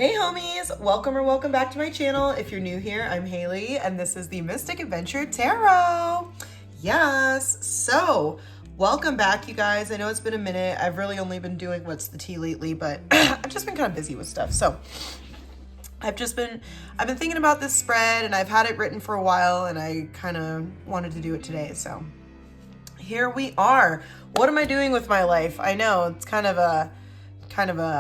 Hey homies, welcome back to my channel. If you're new here, I'm Haley and this is the Mystic Adventure Tarot. Yes, so welcome back you guys. I know it's been a minute. I've really only been doing what's the tea lately, but I've just been kind of busy with stuff. So I've been thinking about this spread and I've had it written for a while and I kind of wanted to do it today. So here we are. What am I doing with my life? I know it's kind of a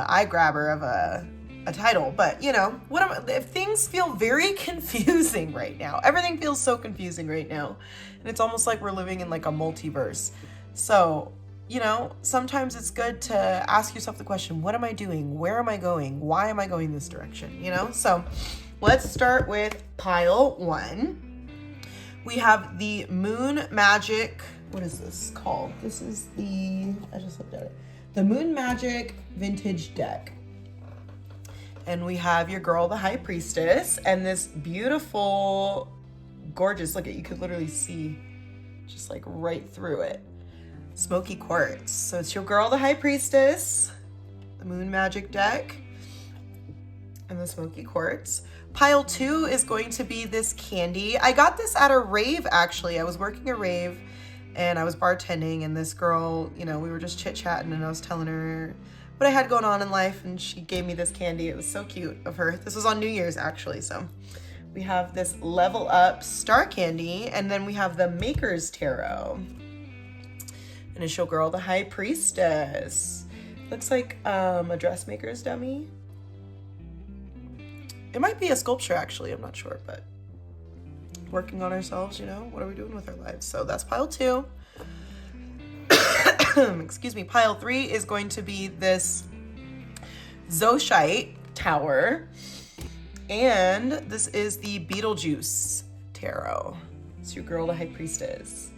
eye grabber of a title, but you know, if things feel very confusing right now. Everything feels so confusing right now. And it's almost like we're living in like a multiverse. So, you know, sometimes it's good to ask yourself the question, what am I doing? Where am I going? Why am I going this direction? You know? So let's start with pile 1. We have the Moon Magic. What is this called? This is I just looked at it. The Moon Magic Vintage Deck. And we have your girl, the High Priestess, and this beautiful, gorgeous, look at, you could literally see just like right through it, smoky quartz. So it's your girl, the High Priestess, the Moon Magic deck, and the smoky quartz. Pile 2 is going to be this candy. I got this at a rave, actually. I was working a rave and I was bartending, and this girl, you know, we were just chit-chatting and I was telling her what I had going on in life, and she gave me this candy. It was so cute of her. This was on New Year's, actually. So we have this Level Up Star Candy, and then we have the Maker's Tarot. And it's your girl, the High Priestess. Looks like a dressmaker's dummy. It might be a sculpture, actually. I'm not sure, but working on ourselves, you know? What are we doing with our lives? So that's pile 2. Excuse me. Pile 3 is going to be this Zoshite Tower, and this is the Beetlejuice Tarot. It's your girl, the High Priestess.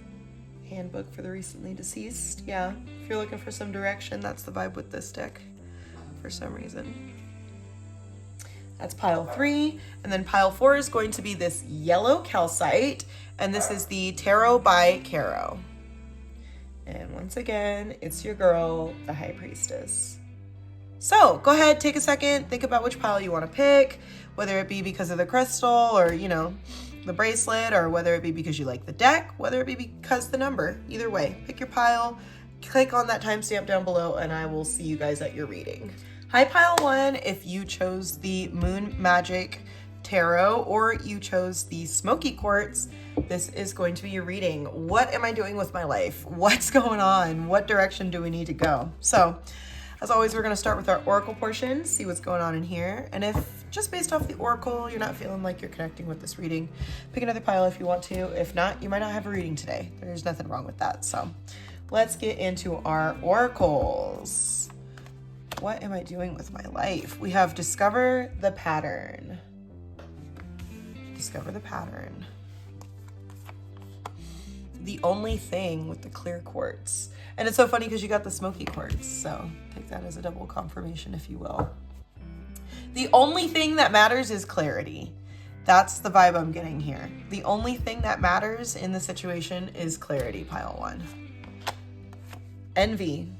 Handbook for the recently deceased. Yeah, if you're looking for some direction, that's the vibe with this deck for some reason. That's pile 3, and then pile 4 is going to be this yellow calcite, and this is the Tarot by Caro. And once again, it's your girl, the High Priestess. So go ahead, take a second, think about which pile you want to pick, whether it be because of the crystal or, you know, the bracelet, or whether it be because you like the deck, whether it be because the number. Either way, pick your pile, click on that timestamp down below, and I will see you guys at your reading. Hi, pile 1, if you chose the Moon Magic Tarot or you chose the Smoky Quartz, this is going to be your reading. What am I doing with my life? What's going on? What direction do we need to go? So, as always, we're going to start with our oracle portion, see what's going on in here. And if just based off the oracle, you're not feeling like you're connecting with this reading, pick another pile if you want to. If not, you might not have a reading today. There's nothing wrong with that. So, let's get into our oracles. What am I doing with my life? We have discover the pattern. Discover the pattern. The only thing with the clear quartz. And it's so funny because you got the smoky quartz. So take that as a double confirmation, if you will. The only thing that matters is clarity. That's the vibe I'm getting here. The only thing that matters in the situation is clarity, pile 1. Envy.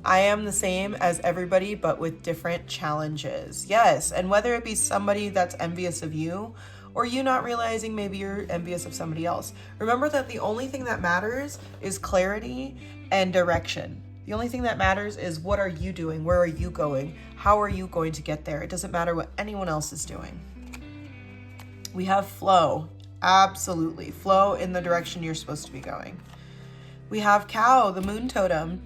I am the same as everybody, but with different challenges. Yes, and whether it be somebody that's envious of you, or you not realizing maybe you're envious of somebody else. Remember that the only thing that matters is clarity and direction. The only thing that matters is what are you doing? Where are you going? How are you going to get there? It doesn't matter what anyone else is doing. We have flow. Absolutely. Flow in the direction you're supposed to be going. We have cow, the moon totem.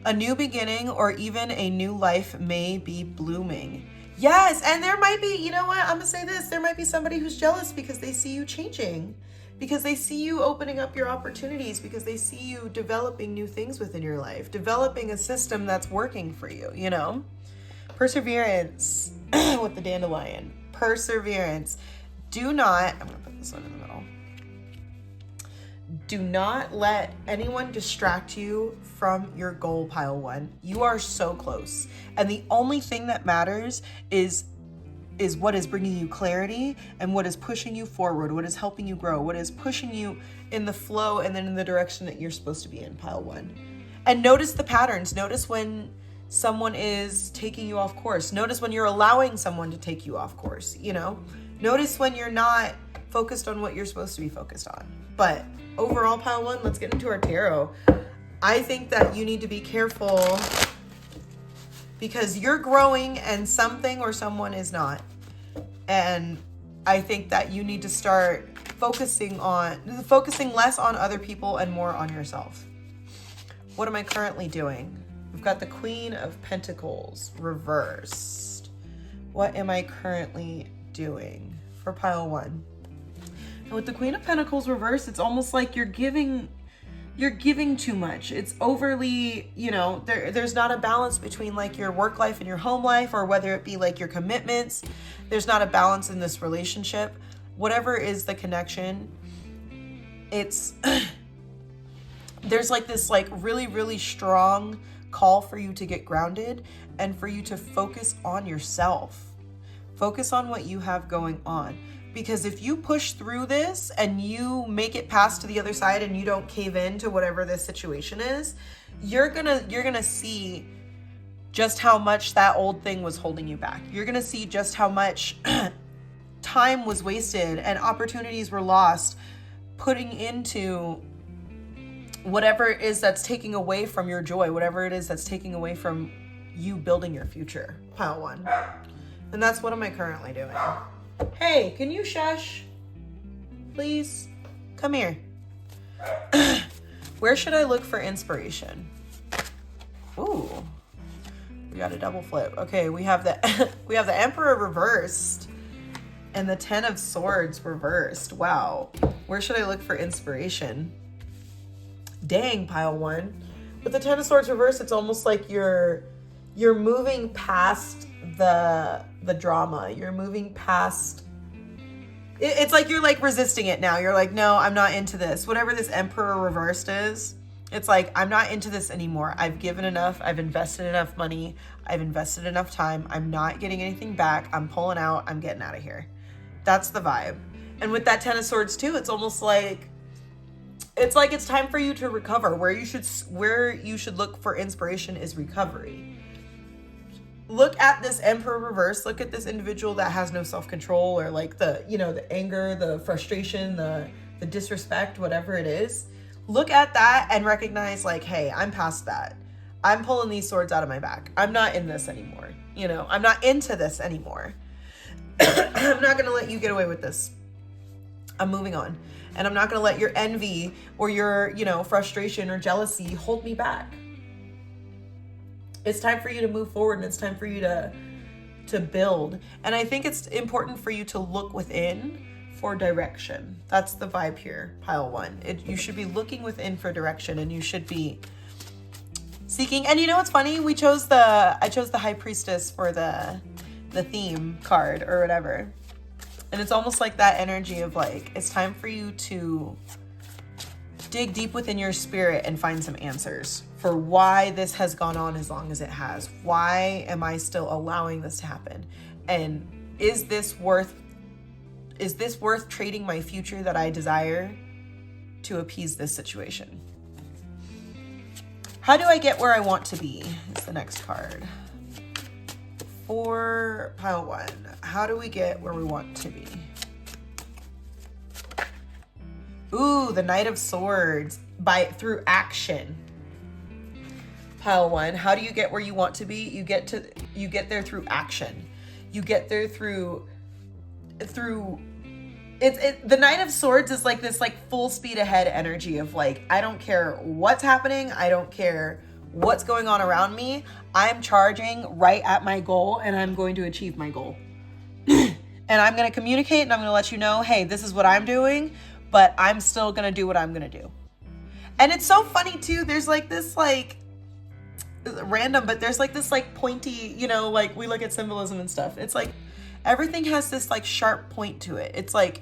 A new beginning or even a new life may be blooming. Yes, and there might be, you know what, I'm gonna say this, there might be somebody who's jealous because they see you changing, because they see you opening up your opportunities, because they see you developing new things within your life, developing a system that's working for you, you know? Perseverance with the dandelion. Perseverance. I'm gonna put this one in the middle. Do not let anyone distract you from your goal, pile 1. You are so close. And the only thing that matters is what is bringing you clarity and what is pushing you forward, what is helping you grow, what is pushing you in the flow and then in the direction that you're supposed to be in, pile 1. And notice the patterns. Notice when someone is taking you off course. Notice when you're allowing someone to take you off course, you know? Notice when you're not focused on what you're supposed to be focused on. But overall, pile one, let's get into our tarot. I think that you need to be careful because you're growing and something or someone is not. And I think that you need to start focusing less on other people and more on yourself. What am I currently doing? We've got the Queen of Pentacles reversed. What am I currently doing for pile one? And with the Queen of Pentacles reversed, it's almost like you're giving too much. It's overly, you know, there's not a balance between like your work life and your home life, or whether it be like your commitments. There's not a balance in this relationship. Whatever is the connection, it's there's like this like really, really strong call for you to get grounded and for you to focus on yourself. Focus on what you have going on. Because if you push through this and you make it past to the other side and you don't cave in to whatever this situation is, you're gonna see just how much that old thing was holding you back. You're gonna see just how much time was wasted and opportunities were lost putting into whatever it is that's taking away from your joy, whatever it is that's taking away from you building your future, pile one. And that's what am I currently doing? Hey, can you shush? Please? Come here. Where should I look for inspiration? Ooh. We got a double flip. Okay, we have the Emperor reversed and the Ten of Swords reversed. Wow. Where should I look for inspiration? Dang, pile one. With the Ten of Swords reversed, it's almost like you're moving past the drama. You're moving past. It's like you're like resisting it now. You're like, no, I'm not into this. Whatever this Emperor reversed is, it's like, I'm not into this anymore. I've given enough. I've invested enough money. I've invested enough time. I'm not getting anything back. I'm pulling out. I'm getting out of here. That's the vibe. And with that Ten of Swords too, it's almost like it's time for you to recover. Where you should look for inspiration is recovery. Look at this Emperor reverse. Look at this individual that has no self-control, or like the anger, the frustration, the disrespect, whatever it is. Look at that and recognize like, hey, I'm past that. I'm pulling these swords out of my back. I'm not in this anymore. I'm not into this anymore. I'm not going to let you get away with this. I'm moving on. And I'm not going to let your envy or your, frustration or jealousy hold me back. It's time for you to move forward, and it's time for you to build. And I think it's important for you to look within for direction. That's the vibe here, pile one. You should be looking within for direction, and you should be seeking. And you know what's funny? I chose the High Priestess for the theme card or whatever. And it's almost like that energy of like, it's time for you to dig deep within your spirit and find some answers for why this has gone on as long as it has. Why am I still allowing this to happen? And is this worth trading my future that I desire to appease this situation? How do I get where I want to be? Is the next card. For pile one, how do we get where we want to be? Ooh, the Knight of Swords through action. Pile one, how do you get where you want to be? You get there through action. You get there through the Knight of Swords is like this like full speed ahead energy of like, I don't care what's happening. I don't care what's going on around me. I'm charging right at my goal, and I'm going to achieve my goal. And I'm going to communicate, and I'm going to let you know, hey, this is what I'm doing, but I'm still going to do what I'm going to do. And it's so funny too. There's like this like random, but there's like this like pointy, like we look at symbolism and stuff. It's like everything has this like sharp point to it. It's like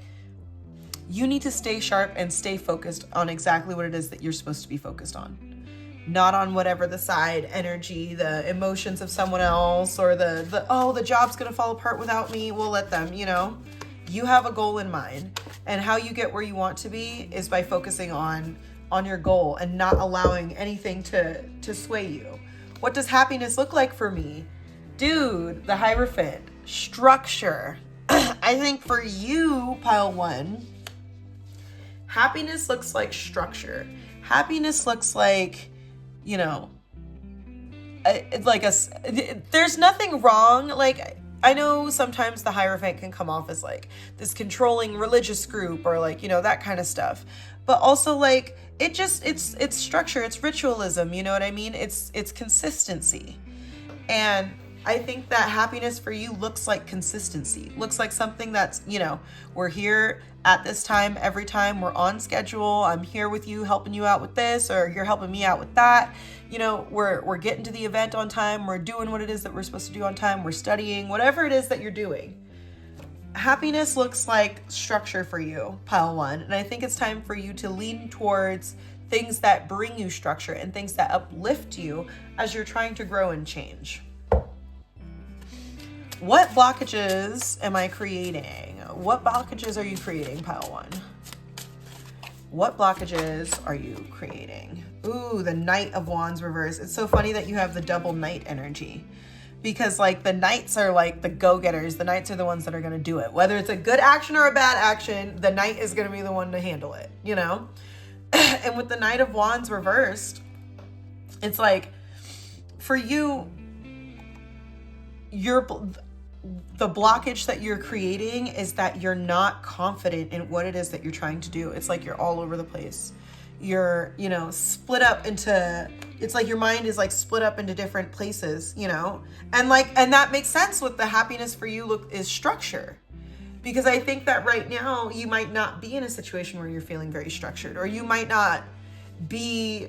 you need to stay sharp and stay focused on exactly what it is that you're supposed to be focused on. Not on whatever the side energy, the emotions of someone else, or the job's gonna fall apart without me. We'll let them, You have a goal in mind, and how you get where you want to be is by focusing on your goal and not allowing anything to sway you What does happiness look like for me? Dude, the Hierophant, structure. I think for you, pile 1, happiness looks like structure. Happiness looks like, you know, there's nothing wrong. Like, I know sometimes the Hierophant can come off as like this controlling religious group or like, you know, that kind of stuff. But also like, it's structure, it's ritualism, you know what I mean? It's consistency. And I think that happiness for you looks like consistency, looks like something that's, you know, we're here at this time, every time, we're on schedule. I'm here with you, helping you out with this, or you're helping me out with that. You know, we're getting to the event on time. We're doing what it is that we're supposed to do on time. We're studying, whatever it is that you're doing. Happiness looks like structure for you, pile 1. And I think it's time for you to lean towards things that bring you structure and things that uplift you as you're trying to grow and change. What blockages am I creating? What blockages are you creating, pile 1? What blockages are you creating? Ooh, the Knight of Wands reverse. It's so funny that you have the double Knight energy, because like the Knights are like the go-getters. The Knights are the ones that are going to do it. Whether it's a good action or a bad action, the Knight is going to be the one to handle it, you know? And with the Knight of Wands reversed, it's like for you, the blockage that you're creating is that you're not confident in what it is that you're trying to do. It's like you're all over the place. You're, you know, split up into, it's like your mind is like split up into different places, you know? And that makes sense with the happiness for you is structure. Because I think that right now you might not be in a situation where you're feeling very structured, or you might not be,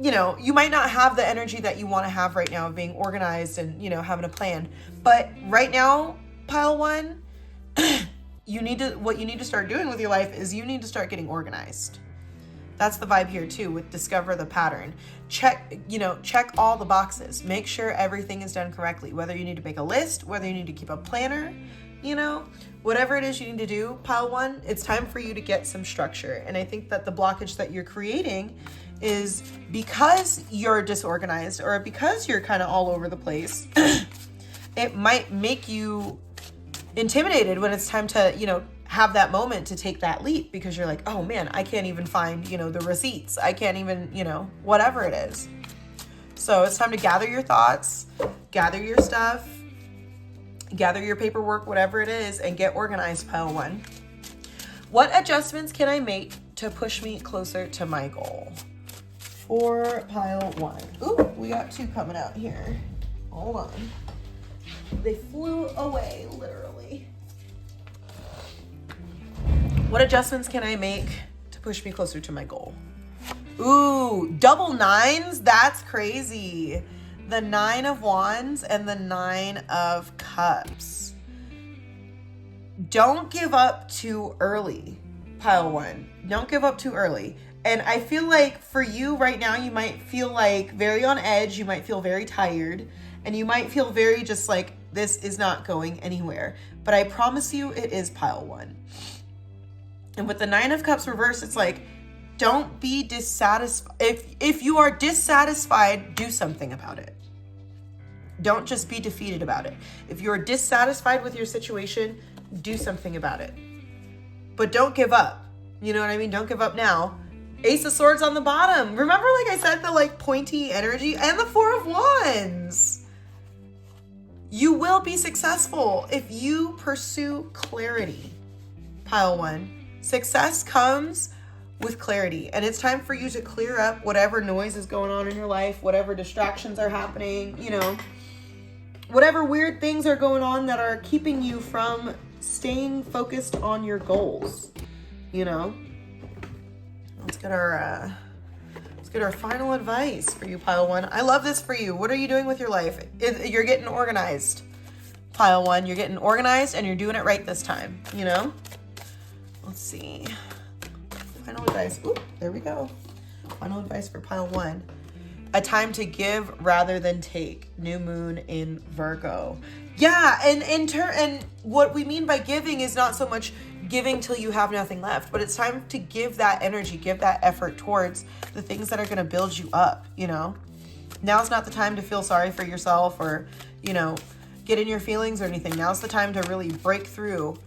you know, you might not have the energy that you want to have right now of being organized and, you know, having a plan. But right now, pile 1, what you need to start doing with your life is you need to start getting organized. That's the vibe here too with discover the pattern. Check all the boxes. Make sure everything is done correctly. Whether you need to make a list, whether you need to keep a planner, you know, whatever it is you need to do, pile 1, it's time for you to get some structure. And I think that the blockage that you're creating is because you're disorganized or because you're kind of all over the place. It might make you intimidated when it's time to, you know, have that moment to take that leap, because you're like, oh man, I can't even find, you know, the receipts. I can't even, you know, whatever it is. So it's time to gather your thoughts, gather your stuff, gather your paperwork, whatever it is, and get organized, pile 1. What adjustments can I make to push me closer to my goal? For pile 1. Ooh, we got 2 coming out here. Hold on. They flew away, literally. What adjustments can I make to push me closer to my goal? Ooh, double 9s? That's crazy. The 9 of Wands and the 9 of Cups. Don't give up too early, pile 1. Don't give up too early. And I feel like for you right now, you might feel like very on edge. You might feel very tired. And you might feel very just like, this is not going anywhere. But I promise you it is, pile 1. And with the 9 of Cups reversed, it's like, don't be dissatisfied. If you are dissatisfied, do something about it. Don't just be defeated about it. If you're dissatisfied with your situation, do something about it. But don't give up. You know what I mean? Don't give up now. Ace of Swords on the bottom. Remember, like I said, the like pointy energy, and the 4 of Wands. You will be successful if you pursue clarity, pile 1. Success comes with clarity, and it's time for you to clear up whatever noise is going on in your life, whatever distractions are happening, you know, whatever weird things are going on that are keeping you from staying focused on your goals, you know. Let's get our final advice for you, pile 1. I love this for you. What are you doing with your life? You're getting organized, pile 1. You're getting organized, and you're doing it right this time, you know. Let's see. Final advice. Ooh, there we go. Final advice for pile 1. A time to give rather than take. New moon in Virgo. Yeah, and what we mean by giving is not so much giving till you have nothing left, but it's time to give that energy, give that effort towards the things that are going to build you up, you know? Now's not the time to feel sorry for yourself or, you know, get in your feelings or anything. Now's the time to really break through,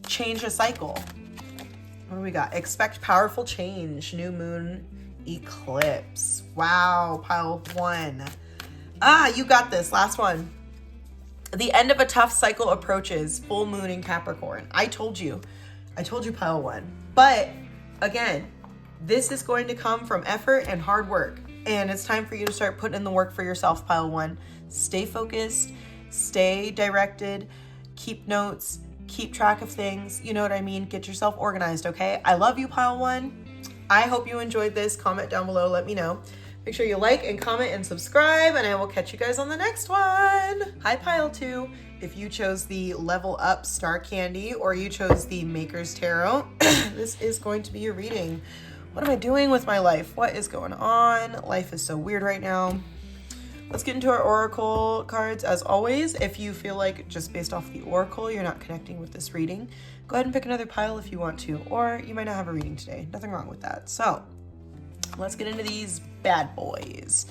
change a cycle. What do we got? Expect powerful change. New moon eclipse. Wow, pile 1. You got this. Last one. The end of a tough cycle approaches. Full moon in Capricorn. I told you pile 1. But again, this is going to come from effort and hard work. And it's time for you to start putting in the work for yourself, pile 1. Stay focused, stay directed, keep notes, keep track of things. You know what I mean? Get yourself organized, okay? I love you, pile 1. I hope you enjoyed this. Comment down below, let me know. Make sure you like and comment and subscribe, and I will catch you guys on the next one. Hi, pile 2. If you chose the Level Up Star Candy or you chose the Maker's Tarot, this is going to be your reading. What am I doing with my life? What is going on? Life is so weird right now. Let's get into our oracle cards. As always, if you feel like just based off the oracle you're not connecting with this reading, go ahead and pick another pile if you want to, or you might not have a reading today. Nothing wrong with that. So let's get into these bad boys.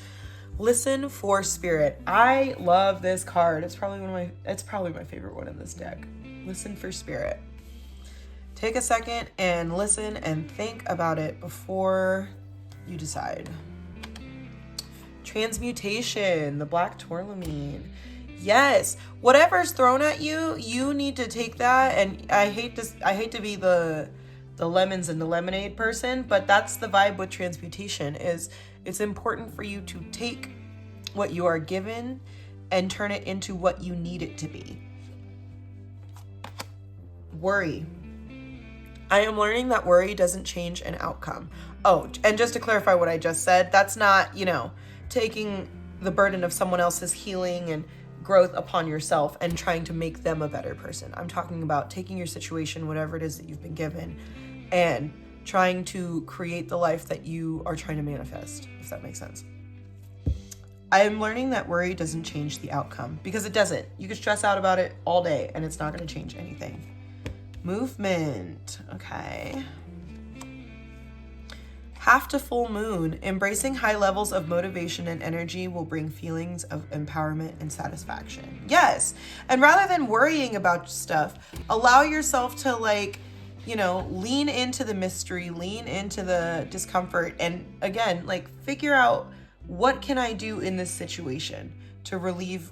Listen for spirit. I love this card. It's probably my favorite one in this deck. Listen for spirit. Take a second and listen and think about it before you decide. Transmutation, the black tourmaline. Yes, whatever's thrown at you, you need to take that. And I hate to be the lemons and the lemonade person, but that's the vibe with transmutation. Is it's important for you to take what you are given and turn it into what you need it to be. Worry. I am learning that worry doesn't change an outcome. Oh, and just to clarify what I just said, that's not, taking the burden of someone else's healing and growth upon yourself and trying to make them a better person. I'm talking about taking your situation, whatever it is that you've been given, and trying to create the life that you are trying to manifest, if that makes sense. I am learning that worry doesn't change the outcome, because it doesn't. You can stress out about it all day and it's not going to change anything. Movement. Okay. Half to full moon. Embracing high levels of motivation and energy will bring feelings of empowerment and satisfaction. Yes. And rather than worrying about stuff, allow yourself to lean into the mystery, lean into the discomfort, and again, figure out, what can I do in this situation to relieve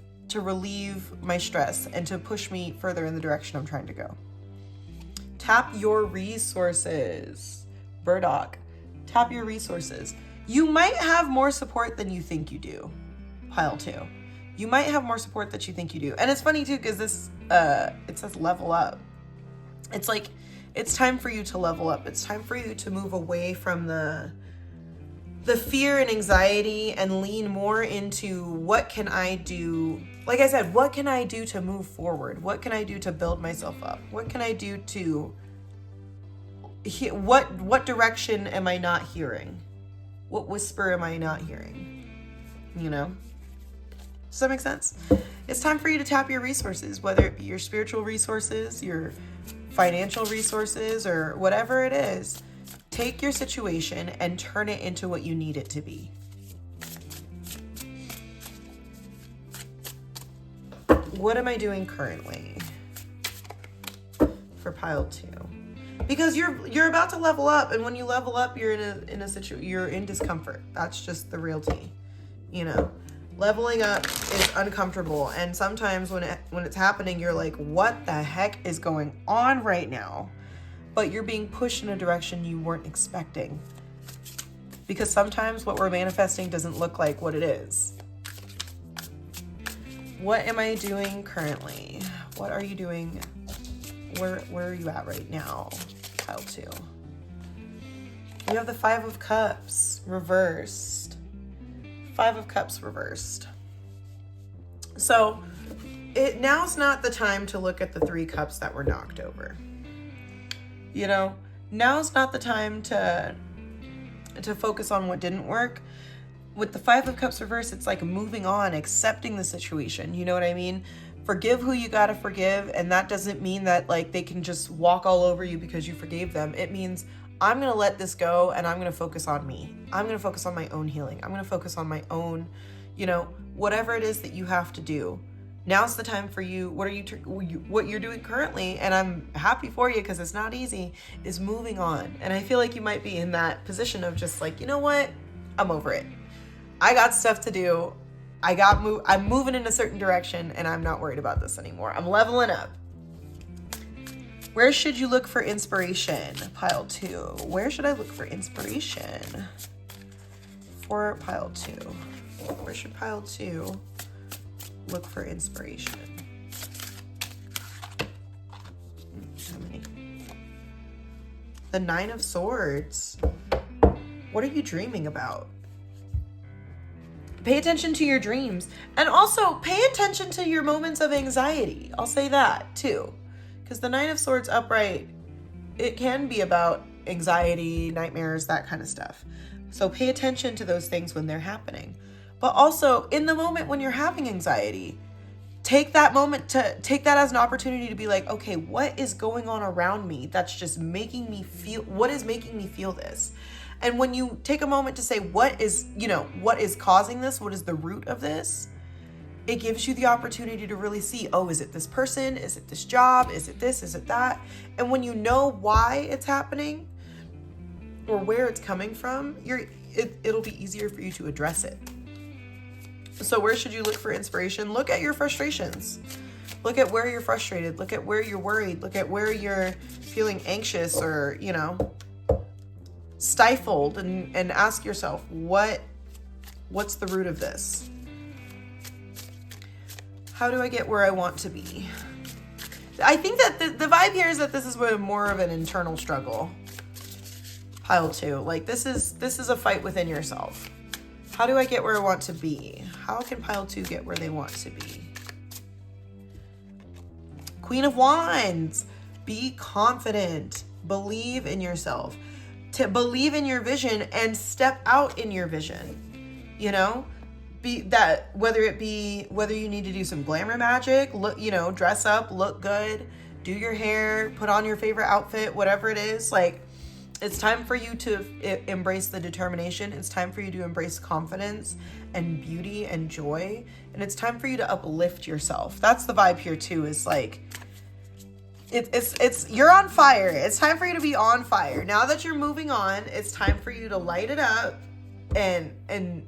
my stress and to push me further in the direction I'm trying to go. Tap your resources. Burdock. Tap your resources. You might have more support than you think you do. Pile 2. You might have more support that you think you do. And it's funny too, because this, it says level up. It's like, it's time for you to level up. It's time for you to move away from the fear and anxiety and lean more into, what can I do? Like I said, what can I do to move forward? What can I do to build myself up? What can I do to, what direction am I not hearing? What whisper am I not hearing? Does that make sense? It's time for you to tap your resources, whether it be your spiritual resources, your financial resources, or whatever it is. Take your situation and turn it into what you need it to be. What am I doing currently for pile 2? Because you're about to level up, and when you level up, you're you're in discomfort. That's just the reality. Leveling up is uncomfortable, and sometimes when it's happening, you're like, what the heck is going on right now? But you're being pushed in a direction you weren't expecting. Because sometimes what we're manifesting doesn't look like what it is. What am I doing currently? What are you doing? Where are you at right now? Pile 2. We have the 5 of Cups reversed. 5 of Cups reversed. So now's not the time to look at the 3 cups that were knocked over. Now's not the time to focus on what didn't work. With the 5 of Cups reversed, it's like moving on, accepting the situation. You know what I mean? Forgive who you gotta forgive, and that doesn't mean that they can just walk all over you because you forgave them. It means, I'm gonna let this go and I'm gonna focus on me. I'm gonna focus on my own healing. I'm gonna focus on my own, you know, whatever it is that you have to do. Now's the time for you. What you're doing currently, and I'm happy for you because it's not easy, is moving on. And I feel like you might be in that position of just like, you know what? I'm over it. I got stuff to do. I'm moving in a certain direction, and I'm not worried about this anymore. I'm leveling up. Where should you look for inspiration? Pile 2. Where should I look for inspiration? For pile 2. Where should pile 2 look for inspiration? How many? The 9 of Swords. What are you dreaming about? Pay attention to your dreams, and also pay attention to your moments of anxiety. I'll say that too, because the 9 of Swords upright, it can be about anxiety, nightmares, that kind of stuff. So pay attention to those things when they're happening. But also in the moment when you're having anxiety, take that moment to take that as an opportunity to be like, okay, what is going on around me that's just making me feel, what is making me feel this? And when you take a moment to say, what is causing this? What is the root of this? It gives you the opportunity to really see, oh, is it this person? Is it this job? Is it this? Is it that? And when you know why it's happening or where it's coming from, it'll be easier for you to address it. So where should you look for inspiration? Look at your frustrations. Look at where you're frustrated. Look at where you're worried. Look at where you're feeling anxious or, stifled, and ask yourself, what's the root of this? How do I get where I want to be? I think that the vibe here is that this is more of an internal struggle. Pile 2, like this is a fight within yourself. How do I get where I want to be? How can pile 2 get where they want to be? Queen of Wands. Be confident. Believe in yourself. To believe in your vision and step out in your vision. Be that, whether you need to do some glamour magic, look, dress up, look good, do your hair, put on your favorite outfit, whatever it is, like, it's time for you to embrace the determination. It's time for you to embrace confidence and beauty and joy. And it's time for you to uplift yourself. That's the vibe here too, is like, it's you're on fire. It's time for you to be on fire. Now that you're moving on, it's time for you to light it up and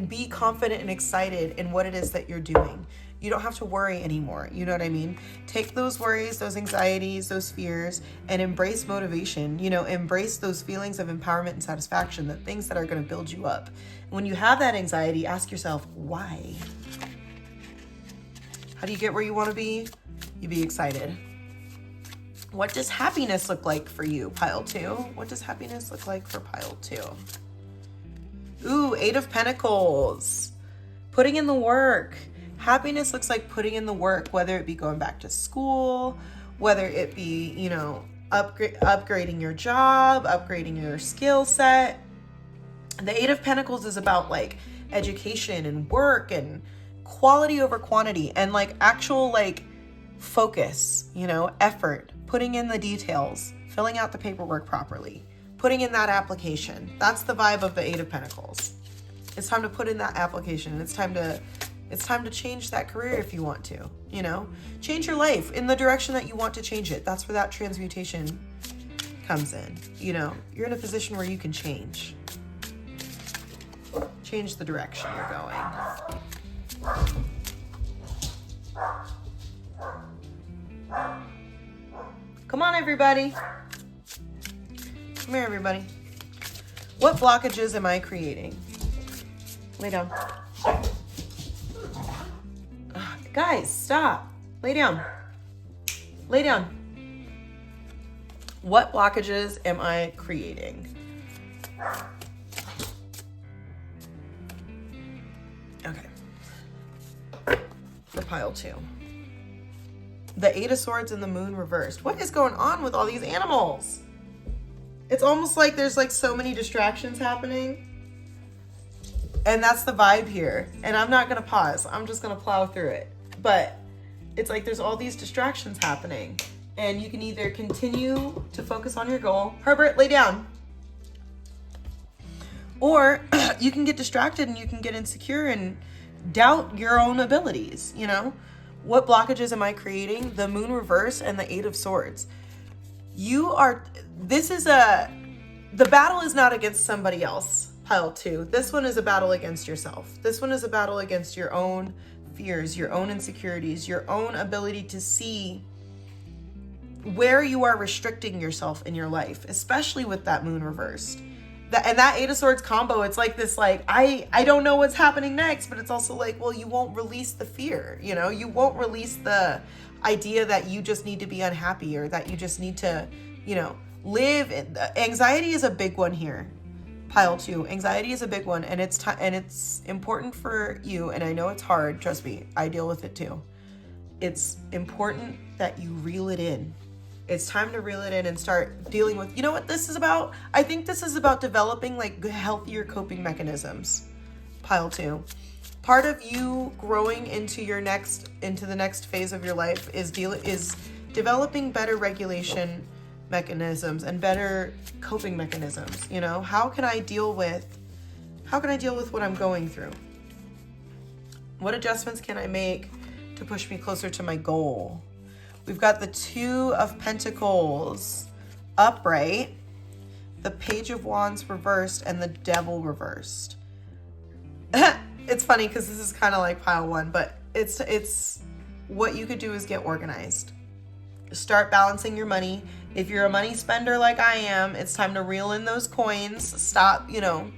be confident and excited in what it is that you're doing. You don't have to worry anymore. You know what I mean? Take those worries, those anxieties, those fears, and embrace motivation. Embrace those feelings of empowerment and satisfaction, the things that are going to build you up. And when you have that anxiety, ask yourself, why? How do you get where you want to be? You be excited. What does happiness look like for you, pile 2? What does happiness look like for pile 2? Ooh, 8 of Pentacles. Putting in the work. Happiness looks like putting in the work, whether it be going back to school, whether it be, upgrading your job, upgrading your skill set. The 8 of Pentacles is about like education and work and quality over quantity and like actual like focus, effort, putting in the details, filling out the paperwork properly, putting in that application. That's the vibe of the 8 of Pentacles. It's time to put in that application. It's time to change that career if you want to, change your life in the direction that you want to change it. That's where that transmutation comes in. You're in a position where you can change the direction you're going. Come on, everybody. Come here, everybody. What blockages am I creating? Lay down. Guys, stop. Lay down. Lay down. What blockages am I creating? Okay. For pile 2. The 8 of Swords and the Moon reversed. What is going on with all these animals? It's almost like there's like so many distractions happening. And that's the vibe here. And I'm not going to pause. I'm just going to plow through it. But it's like there's all these distractions happening. And you can either continue to focus on your goal. Herbert, lay down. Or you can get distracted and you can get insecure and doubt your own abilities, you know? What blockages am I creating? The moon reverse and the 8 of swords. The battle is not against somebody else, pile 2. This one is a battle against yourself. This one is a battle against your own fears, your own insecurities, your own ability to see where you are restricting yourself in your life, especially with that moon reversed. That 8 of swords combo, it's like this, like, I don't know what's happening next, but it's also like, well, you won't release the fear, you know? You won't release the idea that you just need to be unhappy or that you just need to, you know, live. Anxiety is a big one here, pile 2. Anxiety is a big one, and it's important for you, and I know it's hard, trust me, I deal with it too. It's important that you reel it in. It's time to reel it in and start dealing with, you know what this is about? I think this is about developing like healthier coping mechanisms, pile 2. Part of you growing into the next phase of your life is developing better regulation mechanisms and better coping mechanisms. You know, how can I deal with what I'm going through? What adjustments can I make to push me closer to my goal? We've got the 2 of Pentacles upright, the Page of Wands reversed, and the Devil reversed. It's funny because this is kind of like pile 1, but it's what you could do is get organized. Start balancing your money. If you're a money spender like I am, it's time to reel in those coins. Stop, you know.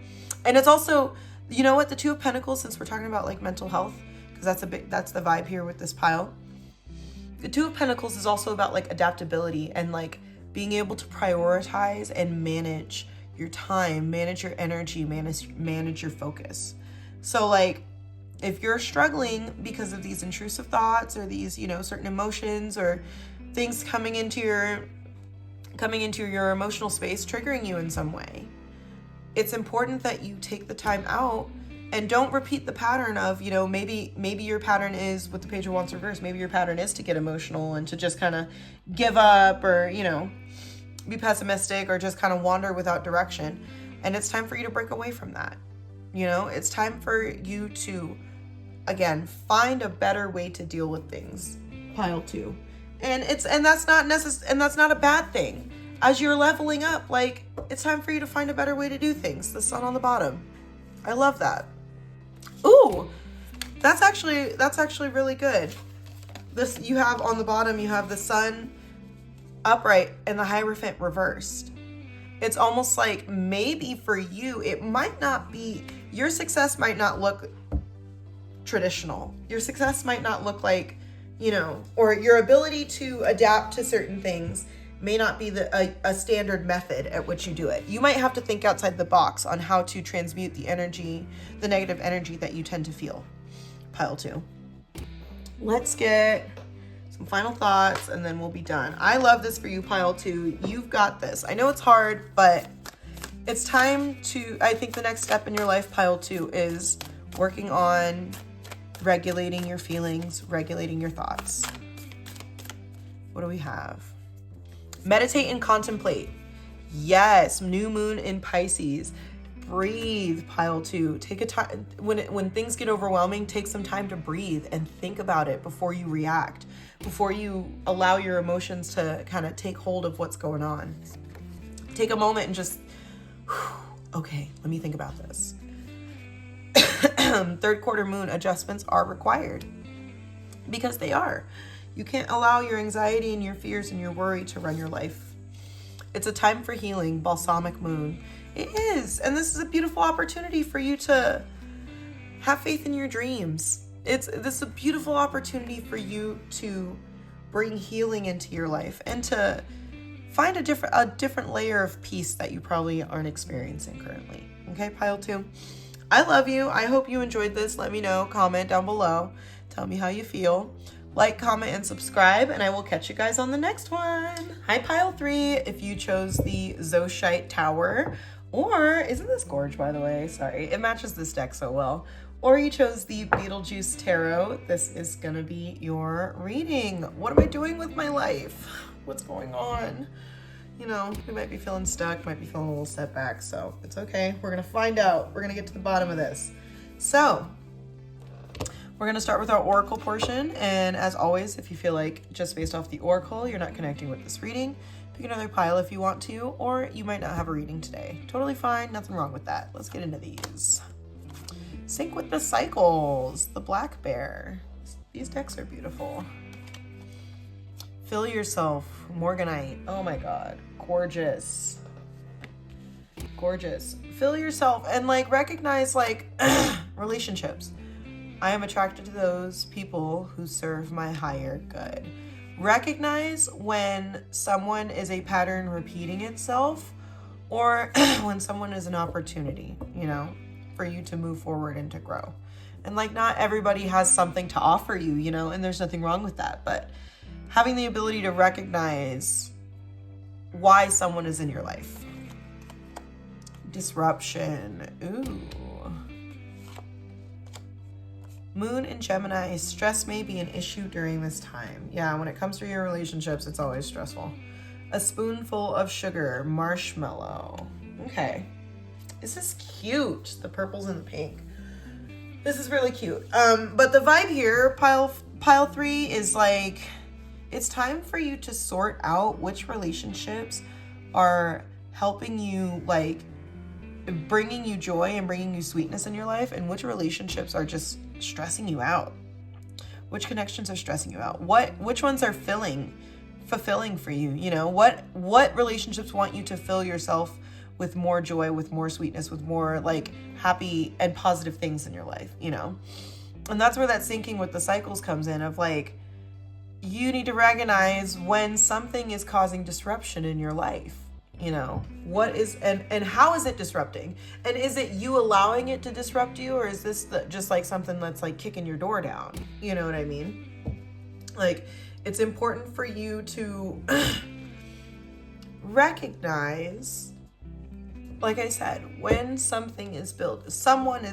And it's also, you know what, the 2 of Pentacles, since we're talking about like mental health, because that's the vibe here with this pile. The 2 of Pentacles is also about like adaptability and like being able to prioritize and manage your time, manage your energy, manage your focus. So like if you're struggling because of these intrusive thoughts or these, you know, certain emotions or things coming into your emotional space, triggering you in some way, it's important that you take the time out and don't repeat the pattern of, you know, maybe your pattern is with the Page of Wands reversed. Maybe your pattern is to get emotional and to just kind of give up or, you know, be pessimistic or just kind of wander without direction. And it's time for you to break away from that. You know, it's time for you to, again, find a better way to deal with things, pile 2. And that's not a bad thing. As you're leveling up, like, it's time for you to find a better way to do things. The sun on the bottom. I love that. Ooh, that's actually really good. This, you have on the bottom, you have the sun upright and the Hierophant reversed. It's almost like maybe for you, it might not be, your success might not look traditional. Your success might not look like, you know, or your ability to adapt to certain things may not be a standard method at which you do it. You might have to think outside the box on how to transmute the energy, the negative energy that you tend to feel, pile 2. Let's get some final thoughts and then we'll be done. I love this for you, pile 2. You've got this. I know it's hard, but it's time to, I think the next step in your life, pile 2, is working on regulating your feelings, regulating your thoughts. What do we have? Meditate and contemplate. Yes, new moon in Pisces. Breathe, pile 2. Take a time when things get overwhelming, take some time to breathe and think about it before you react, before you allow your emotions to kind of take hold of what's going on. Take a moment and just, okay, let me think about this. Third quarter moon adjustments are required because they are. You can't allow your anxiety and your fears and your worry to run your life. It's a time for healing, balsamic moon. It is. And this is a beautiful opportunity for you to have faith in your dreams. This is a beautiful opportunity for you to bring healing into your life and to find a different layer of peace that you probably aren't experiencing currently. Okay, pile 2. I love you. I hope you enjoyed this. Let me know. Comment down below. Tell me how you feel. Like, comment, and subscribe, and I will catch you guys on the next one. Hi, pile 3. If you chose the Zoshite Tower, or, isn't this gorge, by the way? Sorry, it matches this deck so well. Or you chose the Beetlejuice Tarot, this is gonna be your reading. What am I doing with my life? What's going on? you know, we might be feeling stuck, might be feeling a little setback, so it's okay. We're gonna find out. We're gonna get to the bottom of this. So, we're gonna start with our oracle portion, and as always, if you feel like just based off the oracle, you're not connecting with this reading, pick another pile if you want to, or you might not have a reading today. Totally fine, nothing wrong with that. Let's get into these. Sync with the cycles, the black bear. These decks are beautiful. Fill yourself, Morganite. Oh my God, gorgeous. Gorgeous. Fill yourself and like recognize like relationships. I am attracted to those people who serve my higher good. Recognize when someone is a pattern repeating itself or when someone is an opportunity, you know, for you to move forward and to grow. And like not everybody has something to offer you, you know, and there's nothing wrong with that, but having the ability to recognize why someone is in your life. Disruption. Ooh. Moon in Gemini. Stress may be an issue during this time. Yeah, when it comes to your relationships, it's always stressful. A spoonful of sugar. Marshmallow. Okay. This is cute. The purples and the pink. This is really cute. But the vibe here, pile 3 is like, it's time for you to sort out which relationships are helping you, like bringing you joy and bringing you sweetness in your life, and which relationships are just stressing you out. Which connections are stressing you out? Which ones are fulfilling for you? You know, what relationships want you to fill yourself with more joy, with more sweetness, with more like happy and positive things in your life, you know? And that's where that syncing with the cycles comes in of like, you need to recognize when something is causing disruption in your life, you know, what is, and how is it disrupting? And is it you allowing it to disrupt you? Or is this just like something that's like kicking your door down? You know what I mean? Like, it's important for you to recognize, like I said, when someone is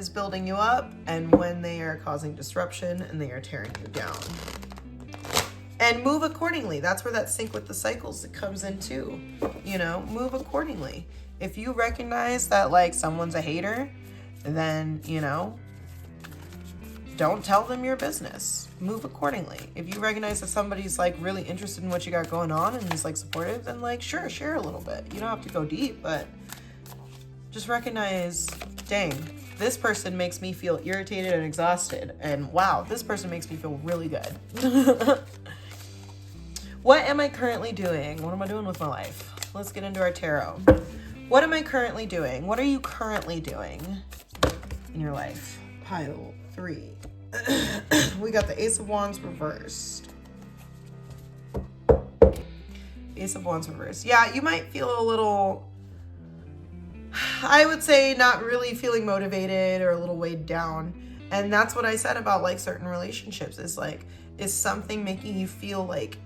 building you up, and when they are causing disruption and they are tearing you down. And move accordingly. That's where that sync with the cycles comes in too. You know, move accordingly. If you recognize that like someone's a hater, then, you know, don't tell them your business. Move accordingly. If you recognize that somebody's like really interested in what you got going on and is like supportive, then like, sure, share a little bit. You don't have to go deep, but just recognize, dang, this person makes me feel irritated and exhausted. And wow, this person makes me feel really good. What am I currently doing? What am I doing with my life? Let's get into our tarot. What am I currently doing? What are you currently doing in your life? Pile 3. We got the Ace of Wands reversed. Ace of Wands reversed. Yeah, you might feel a little, I would say, not really feeling motivated or a little weighed down. And that's what I said about like certain relationships is like, is something making you feel like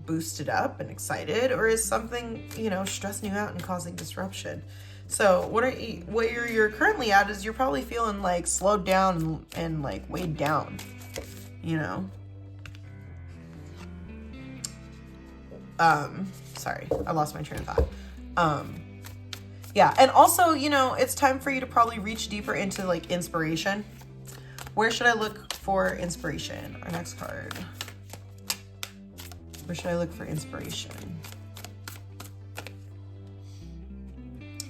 boosted up and excited, or is something, you know, stressing you out and causing disruption? So what you're currently at is you're probably feeling like slowed down and like weighed down, you know. Sorry, I lost my train of thought. Yeah, and also, you know, it's time for you to probably reach deeper into like inspiration. Where should I look for inspiration? Our next card. Where should I look for inspiration?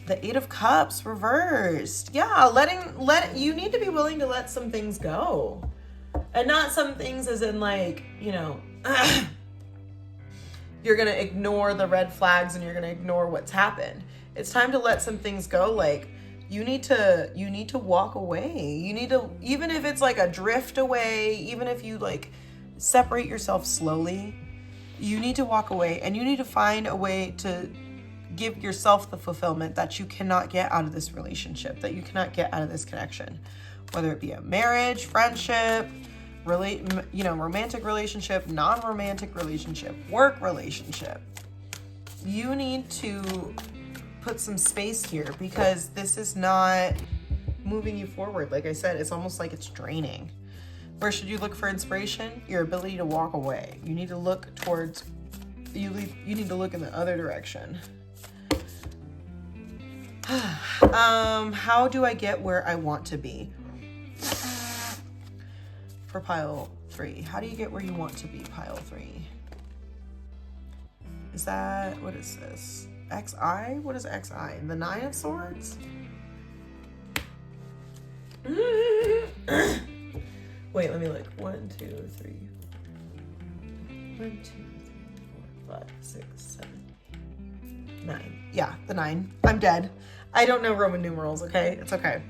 The 8 of Cups reversed. Yeah, you need to be willing to let some things go. And not some things as in like, you know, you're going to ignore the red flags and you're going to ignore what's happened. It's time to let some things go. Like, you need to walk away. You need to, even if it's like a drift away, even if you like separate yourself slowly, you need to walk away, and you need to find a way to give yourself the fulfillment that you cannot get out of this relationship, that you cannot get out of this connection, whether it be a marriage, friendship, romantic relationship, non-romantic relationship, work relationship. You need to put some space here because this is not moving you forward. Like I said, it's almost like it's draining. Where should you look for inspiration? Your ability to walk away. You need to look towards, you need to look in the other direction. How do I get where I want to be? For pile 3. How do you get where you want to be, pile 3? Is that, what is this? XI? What is XI? The 9 of Swords? Wait, let me look. 1, 2, 3. 1, 2, 3, 4, 5, 6, 7, 8, 9. Yeah, the 9. I'm dead. I don't know Roman numerals, okay? It's okay.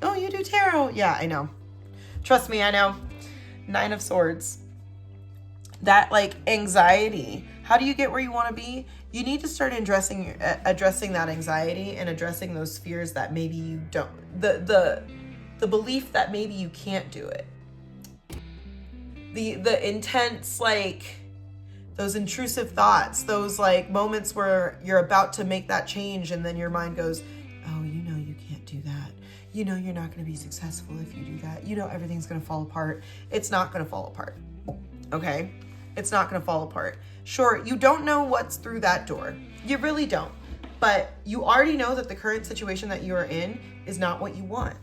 Oh, you do tarot. Yeah, I know. Trust me, I know. 9 of Swords. That like anxiety. How do you get where you want to be? You need to start addressing that anxiety and addressing those fears that maybe you don't, the belief that maybe you can't do it. The intense, like, those intrusive thoughts, those like moments where you're about to make that change and then your mind goes, oh, you know you can't do that. You know you're not going to be successful if you do that. You know everything's going to fall apart. It's not going to fall apart. Okay? It's not going to fall apart. Sure, you don't know what's through that door. You really don't. But you already know that the current situation that you are in is not what you want.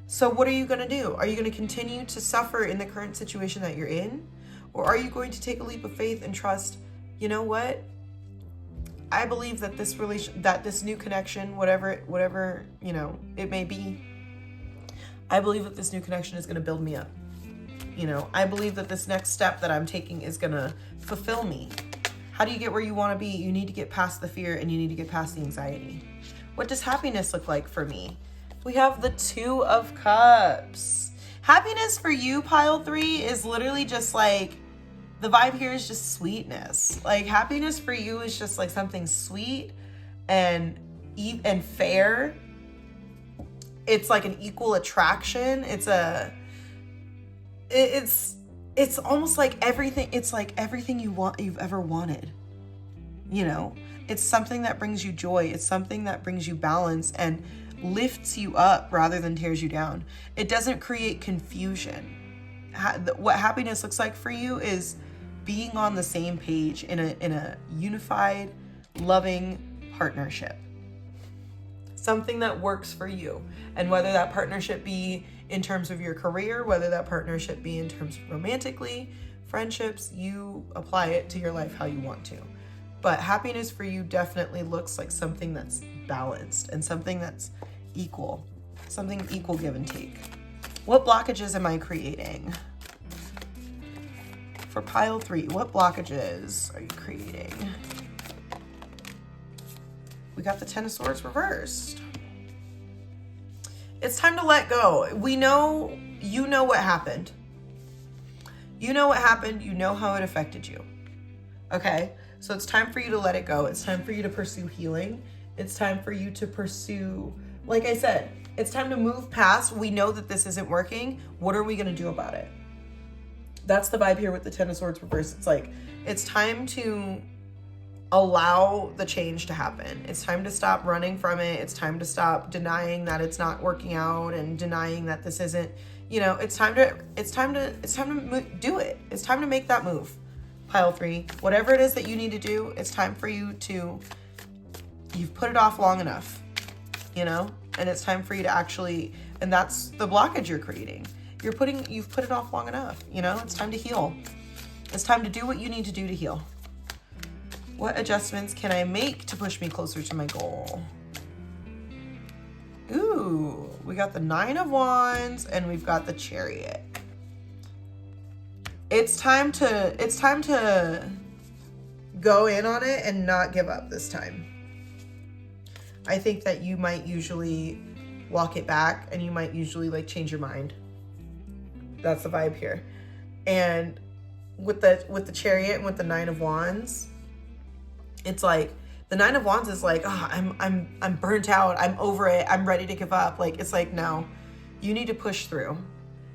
So what are you going to do? Are you going to continue to suffer in the current situation that you're in? Or are you going to take a leap of faith and trust, you know what? I believe that this new connection, whatever, you know, it may be, I believe that this new connection is going to build me up. You know, I believe that this next step that I'm taking is going to fulfill me. How do you get where you want to be? You need to get past the fear and you need to get past the anxiety. What does happiness look like for me? We have the 2 of Cups. Happiness for you, pile 3, is literally just like, the vibe here is just sweetness. Like, happiness for you is just like something sweet and fair. It's like an equal attraction. It's almost like everything. It's like everything you've ever wanted. You know, it's something that brings you joy. It's something that brings you balance and lifts you up rather than tears you down. It doesn't create confusion. What happiness looks like for you is being on the same page in a unified, loving partnership. Something that works for you. And whether that partnership be in terms of your career, whether that partnership be in terms of romantically, friendships, you apply it to your life how you want to. But happiness for you definitely looks like something that's balanced and something that's equal. Something equal give and take. What blockages am I creating? For pile 3, what blockages are you creating? We got the 10 of Swords reversed. It's time to let go. We know, you know what happened. You know what happened. You know how it affected you. Okay? So it's time for you to let it go. It's time for you to pursue healing. It's time for you to pursue, like I said, it's time to move past. We know that this isn't working. What are we going to do about it? That's the vibe here with the 10 of Swords reversed. It's like, it's time to allow the change to happen. It's time to stop running from it. It's time to stop denying that it's not working out and denying that this isn't, you know, it's time to do it. It's time to make that move. Pile 3, whatever it is that you need to do, it's time for you to, you've put it off long enough, you know, and it's time for you to actually, and that's the blockage you're creating. You've put it off long enough, you know, it's time to heal. It's time to do what you need to do to heal. What adjustments can I make to push me closer to my goal? Ooh, we got the 9 of Wands and we've got the Chariot. It's time to go in on it and not give up this time. I think that you might usually walk it back and you might usually like change your mind. That's the vibe here. And with the Chariot and with the 9 of Wands, it's like the 9 of Wands is like, oh, I'm burnt out. I'm over it. I'm ready to give up. Like, it's like, no, you need to push through.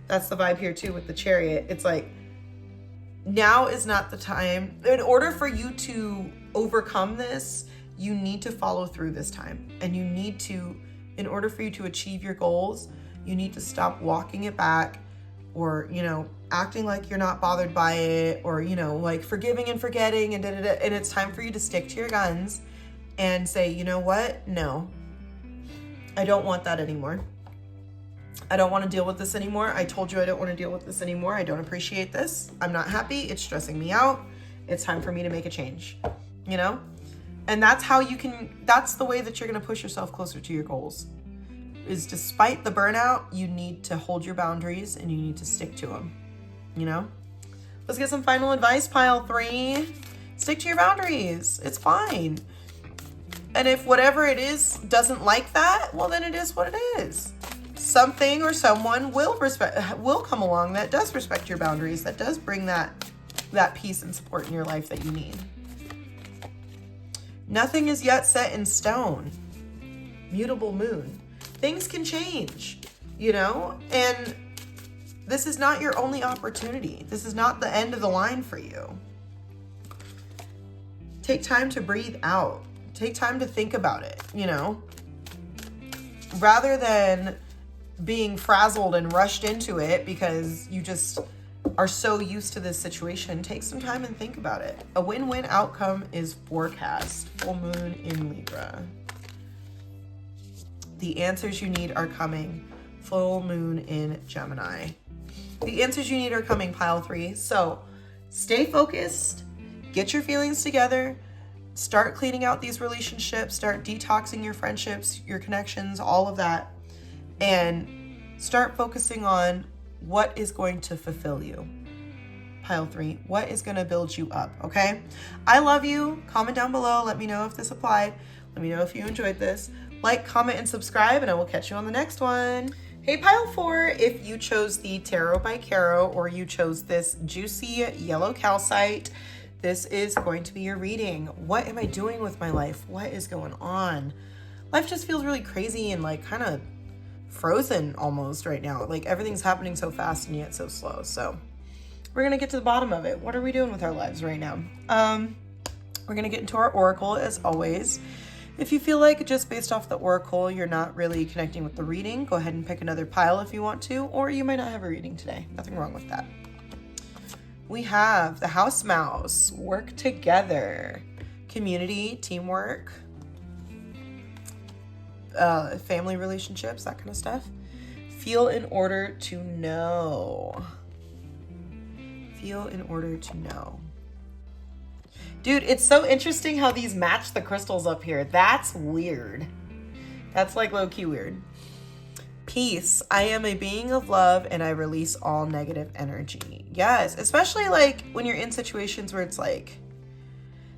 That's the vibe here too with the Chariot. It's like, now is not the time. In order for you to overcome this, you need to follow through this time. And you need to, in order for you to achieve your goals, you need to stop walking it back or, you know, acting like you're not bothered by it or, you know, like forgiving and forgetting and it's time for you to stick to your guns and say, you know what? No, I don't want that anymore. I don't want to deal with this anymore. I told you I don't want to deal with this anymore. I don't appreciate this. I'm not happy. It's stressing me out. It's time for me to make a change, you know? And that's how you can, that's the way that you're going to push yourself closer to your goals. Is despite the burnout, you need to hold your boundaries and you need to stick to them, you know? Let's get some final advice, pile 3. Stick to your boundaries. It's fine. And if whatever it is doesn't like that, well, then it is what it is. Something or someone will come along that does respect your boundaries, that does bring that peace and support in your life that you need. Nothing is yet set in stone. Mutable moon. Things can change, you know? And this is not your only opportunity. This is not the end of the line for you. Take time to breathe out. Take time to think about it, you know? Rather than being frazzled and rushed into it because you just are so used to this situation, take some time and think about it. A win-win outcome is forecast. Full moon in Libra. The answers you need are coming. Full moon in Gemini. The answers you need are coming, pile 3. So stay focused, get your feelings together, start cleaning out these relationships, start detoxing your friendships, your connections, all of that. And start focusing on what is going to fulfill you. Pile 3, what is going to build you up, okay? I love you. Comment down below. Let me know if this applied. Let me know if you enjoyed this. Like, comment, and subscribe, and I will catch you on the next one. Hey, pile 4, if you chose the Tarot by Caro or you chose this juicy yellow calcite, this is going to be your reading. What am I doing with my life? What is going on? Life just feels really crazy and like kind of frozen almost right now. Like everything's happening so fast and yet so slow. So we're going to get to the bottom of it. What are we doing with our lives right now? We're going to get into our oracle as always. If you feel like just based off the oracle, you're not really connecting with the reading, go ahead and pick another pile if you want to, or you might not have a reading today. Nothing wrong with that. We have the house mouse, work together, community, teamwork, family relationships, that kind of stuff. Feel in order to know. Feel in order to know. Dude, it's so interesting how these match the crystals up here. That's weird. That's like low-key weird. Peace. I am a being of love and I release all negative energy. Yes, especially like when you're in situations where it's like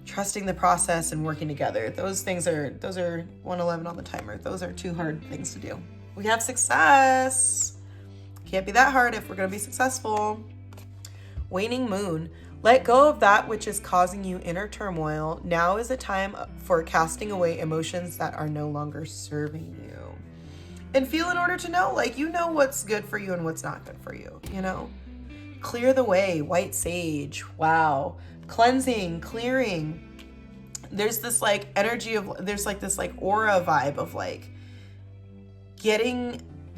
trusting the process and working together. Those are 111 on the timer. Those are 2 hard things to do. We have success. Can't be that hard if we're going to be successful. Waning moon. Let go of that which is causing you inner turmoil. Now is the time for casting away emotions that are no longer serving you. And feel in order to know, like, you know what's good for you and what's not good for you, you know? Clear the way, white sage, wow. Cleansing, clearing. There's this like energy of, there's like this like aura vibe of like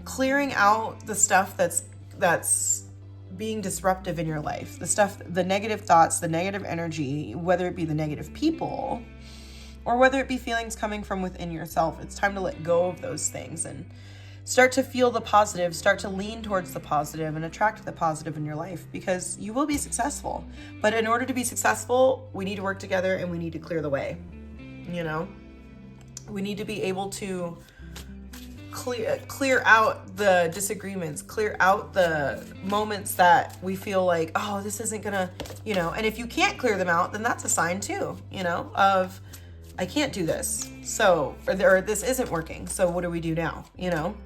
clearing out the stuff that's being disruptive in your life, the negative thoughts, the negative energy, whether it be the negative people or whether it be feelings coming from within yourself. It's time to let go of those things and start to feel the positive, start to lean towards the positive and attract the positive in your life, because you will be successful. But in order to be successful, we need to work together and we need to clear the way. You know, we need to be able to clear out the disagreements, clear out the moments that we feel like, oh, this isn't gonna, you know, and if you can't clear them out, then that's a sign too, you know, of I can't do this. So, or this isn't working. So what do we do now? You know,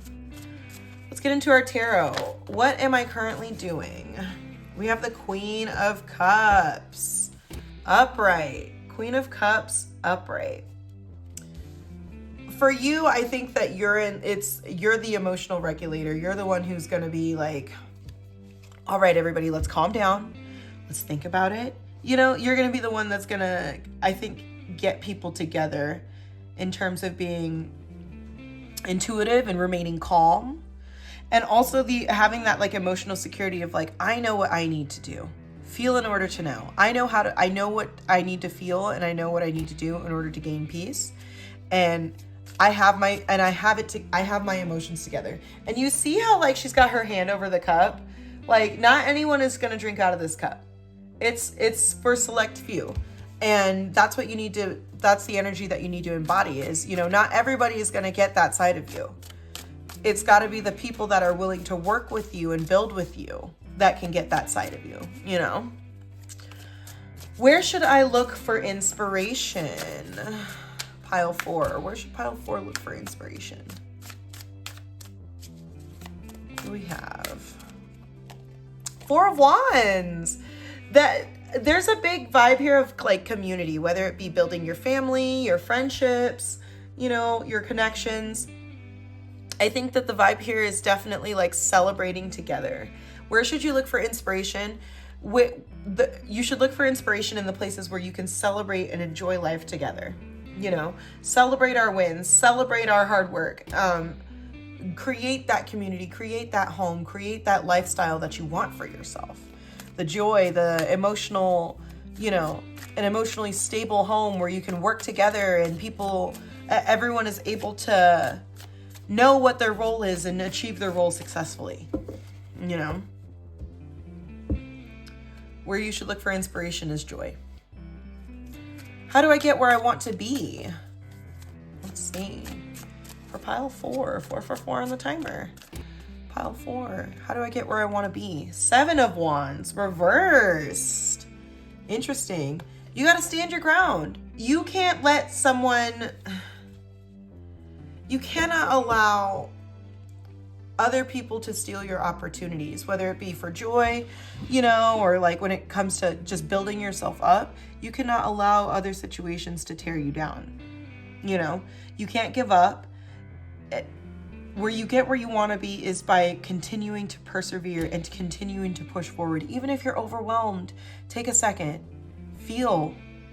let's get into our tarot. What am I currently doing? We have the Queen of Cups, upright. Queen of Cups, upright. For you, I think that you're the emotional regulator. You're the one who's going to be like, all right, everybody, let's calm down. Let's think about it. You know, you're going to be the one that's going to, I think, get people together in terms of being intuitive and remaining calm. And also having that like emotional security of like, I know what I need to do. Feel in order to know. I know what I need to feel and I know what I need to do in order to gain peace. And I have my emotions together. And you see how like she's got her hand over the cup? Like not anyone is going to drink out of this cup. It's for select few. And that's what you need to, that's the energy that you need to embody is, you know, not everybody is going to get that side of you. It's got to be the people that are willing to work with you and build with you that can get that side of you, you know? Where should I look for inspiration? Pile 4. Where should pile 4 look for inspiration? What do we have? 4 of Wands. There's a big vibe here of like community, whether it be building your family, your friendships, you know, your connections. I think that the vibe here is definitely like celebrating together. Where should you look for inspiration? You should look for inspiration in the places where you can celebrate and enjoy life together. You know, celebrate our wins, celebrate our hard work, create that community, create that home, create that lifestyle that you want for yourself. The joy, the emotional, you know, an emotionally stable home where you can work together and everyone is able to know what their role is and achieve their role successfully, you know. Where you should look for inspiration is joy. How do I get where I want to be? Let's see. For pile 4, 4 for 4 on the timer. Pile 4, how do I get where I want to be? 7 of Wands, reversed. Interesting. You got to stand your ground. You can't let you cannot allow other people to steal your opportunities, whether it be for joy, you know, or like when it comes to just building yourself up. You cannot allow other situations to tear you down. You know, you can't give up. Where you get where you want to be is by continuing to persevere and continuing to push forward. Even if you're overwhelmed, take a second,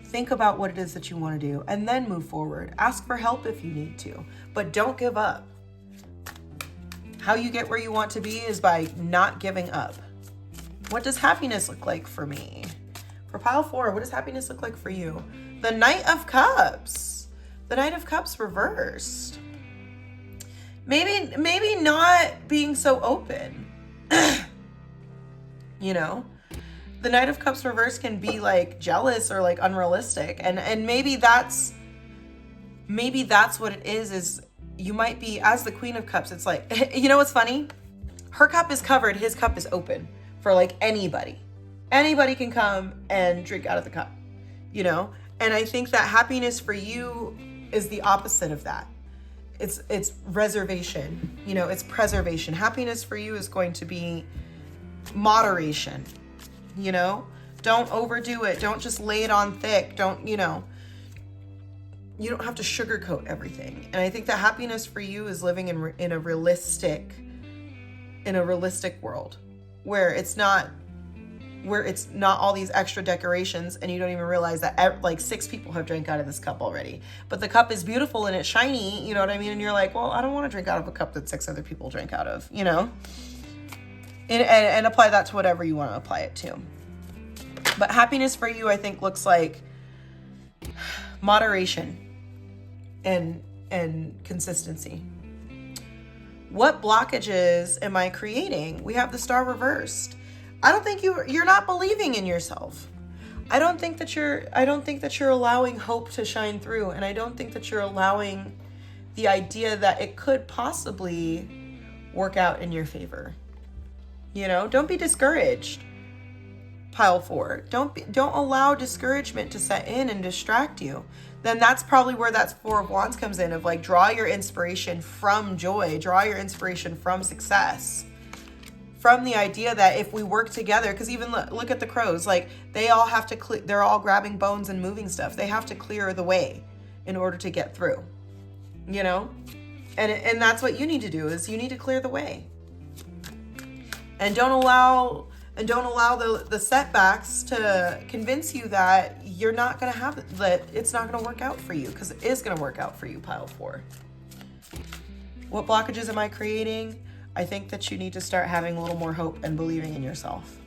think about what it is that you want to do, and then move forward. Ask for help if you need to, but don't give up. How you get where you want to be is by not giving up. What does happiness look like for me? For pile 4, what does happiness look like for you? The Knight of Cups. The Knight of Cups reversed. Maybe not being so open. You know? The Knight of Cups reversed can be like jealous or like unrealistic. And maybe that's what it is you might be, as the Queen of Cups, it's like, you know what's funny? Her cup is covered, his cup is open for like anybody. Anybody can come and drink out of the cup, you know? And I think that happiness for you is the opposite of that. It's reservation, you know, it's preservation. Happiness for you is going to be moderation, you know? Don't overdo it. Don't just lay it on thick. Don't, you know, you don't have to sugarcoat everything. And I think that happiness for you is living in a realistic world where it's not all these extra decorations and you don't even realize that like 6 people have drank out of this cup already. But the cup is beautiful and it's shiny, you know what I mean? And you're like, well, I don't want to drink out of a cup that 6 other people drank out of, you know? And apply that to whatever you want to apply it to. But happiness for you, I think, looks like moderation and consistency. What blockages am I creating? We have the Star reversed. I don't think you're not believing in yourself. I don't think that you're allowing hope to shine through, and I don't think that you're allowing the idea that it could possibly work out in your favor. You know, don't be discouraged. Pile 4. Don't allow discouragement to set in and distract you. Then that's probably where that 4 of Wands comes in, of like, draw your inspiration from joy, draw your inspiration from success, from the idea that if we work together, because even look at the crows, like they all have to they're all grabbing bones and moving stuff. They have to clear the way in order to get through, you know? And that's what you need to do, is you need to clear the way. And don't allow the setbacks to convince you that you're not going to have it, that it's not going to work out for you, because it is going to work out for you, pile 4. What blockages am I creating? I think that you need to start having a little more hope and believing in yourself.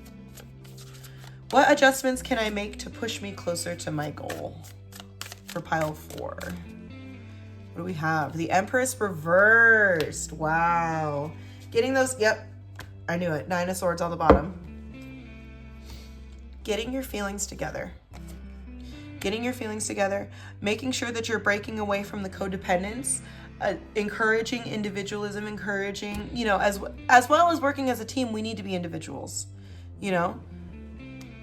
What adjustments can I make to push me closer to my goal? For pile 4. What do we have? The Empress reversed. Wow. Getting those, yep, I knew it. 9 of Swords on the bottom. Getting your feelings together. Getting your feelings together. Making sure that you're breaking away from the codependence. Encouraging individualism, encouraging, you know, as well as working as a team, we need to be individuals, you know,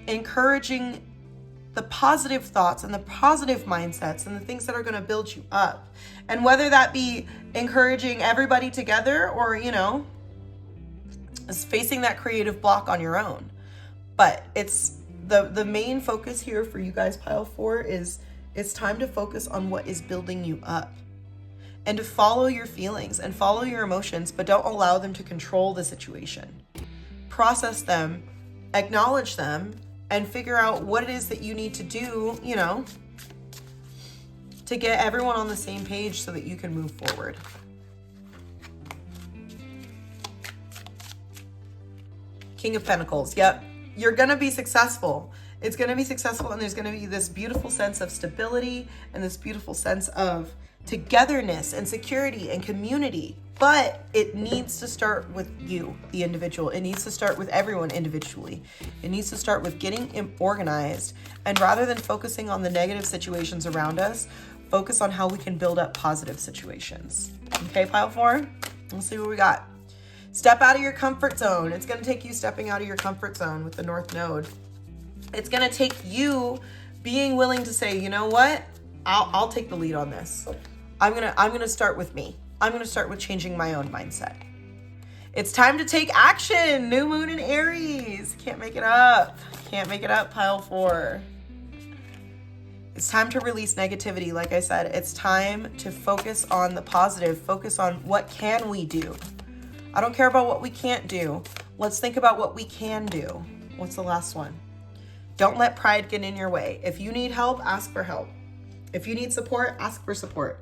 encouraging the positive thoughts and the positive mindsets and the things that are going to build you up. And whether that be encouraging everybody together or, you know, is facing that creative block on your own. But it's the main focus here for you guys, pile 4, is it's time to focus on what is building you up. And to follow your feelings and follow your emotions, but don't allow them to control the situation. Process them, acknowledge them, and figure out what it is that you need to do, you know, to get everyone on the same page so that you can move forward. King of Pentacles. Yep. You're going to be successful. It's going to be successful, and there's going to be this beautiful sense of stability and this beautiful sense of togetherness and security and community. But it needs to start with you, the individual. It needs to start with everyone individually. It needs to start with getting organized. And rather than focusing on the negative situations around us, focus on how we can build up positive situations. Okay, pile 4? Let's see what we got. Step out of your comfort zone. It's going to take you stepping out of your comfort zone with the North Node. It's going to take you being willing to say, you know what? I'll take the lead on this. I'm gonna start with me. I'm gonna start with changing my own mindset. It's time to take action. New moon in Aries. Can't make it up. Can't make it up, pile 4. It's time to release negativity. Like I said, it's time to focus on the positive. Focus on what can we do. I don't care about what we can't do. Let's think about what we can do. What's the last one? Don't let pride get in your way. If you need help, ask for help. If you need support, ask for support.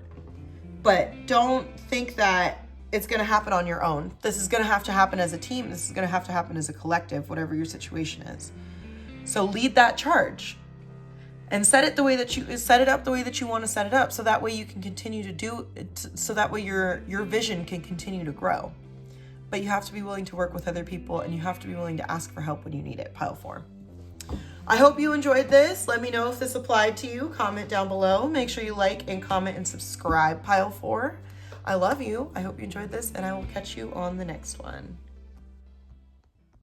But don't think that it's going to happen on your own. This is going to have to happen as a team. This is going to have to happen as a collective, whatever your situation is. So lead that charge and set it up the way that you want to set it up. So that way you can continue to do it. So that way your vision can continue to grow. But you have to be willing to work with other people, and you have to be willing to ask for help when you need it, pile 4. I hope you enjoyed this. Let me know if this applied to you. Comment down below. Make sure you like and comment and subscribe, pile 4. I love you. I hope you enjoyed this, and I will catch you on the next one.